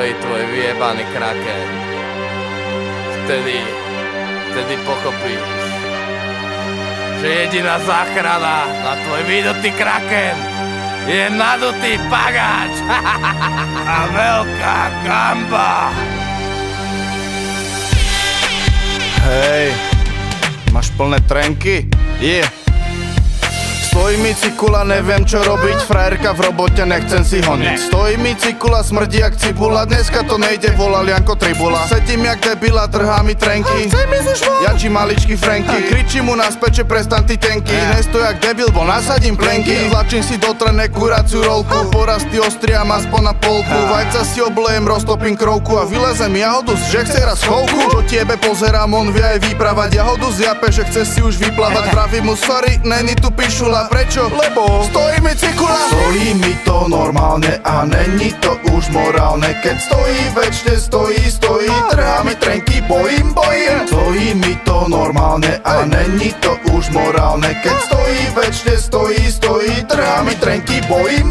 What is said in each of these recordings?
stojí tvoj vyjebaný kraken. Vtedy pochopíš, že jediná záchrana na tvoj vydutý kraken je nadutý pagáč a veľká gamba. Hej, máš plné trenky? Stojí mi cikula, neviem čo robiť, frajerka v robote, nechcem si honiť. Stojí mi cikula, smrdí jak cibula, dneska to nejde, volal Janko Tribula. Sedím jak debila, trhá mi trenky, jačí maličky Franky. Kričím mu na speče, prestan ty tenky, nestoj jak debil, bo nasadím plenky. Zlačím si do trene kuraciu rolku, porasty ostriam aspoň na polku. Vajca si oblejem, roztopím krovku a vylezem jahodu, že chce raz chovku. Čo tiebe pozerám, on vie aj vypravať, jahodu zjape, že chce si už vyplávať. Pravím mu sorry, není tu pišula. Prečo? Lebo stojí mi cikula. Stojí mi to normálne a není to už morálne. Keď stojí večne, stojí, trhá mi trenky, bojím. Stojí mi to normálne a není to už morálne. Keď stojí večne, stojí, trhá mi trenky, bojím.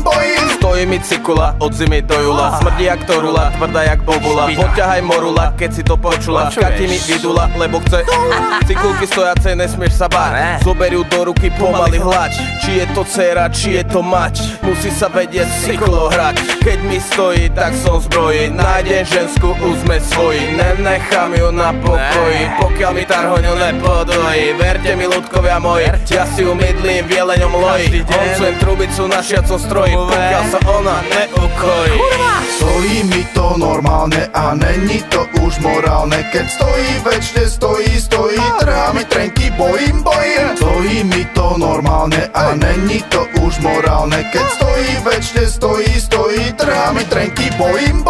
Stojí mi cikula, od zimy do júla, smrdí jak torula, tvrdá jak bobula. Poťahaj morula, keď si to počula, škati mi vydula, lebo chce cikulky stojacej, nesmieš sa báť. Zoberú do ruky pomaly hlač, či je to dcera, či je to mať, musí sa vedieť cyklo hrať. Keď mi stojí, tak som zbrojí, nájdem žensku, už sme svoji, nenechám ju na pokoji, pokiaľ mi tarhoňu nepodojí. Verte mi ľudkovia moji, ja si ju mydlím, v jeleňom loji, honcujem trubicu na šiacom stroji, pokiaľ sa ona neukojí. Stojí mi to normálne a není to už morálne. Keď stojí večne, stojí, trhá mi trenky, bojím. Stojí mi to normálne a není to už morálne. Keď stojí večne, stojí, trhá mi trenky, bojím.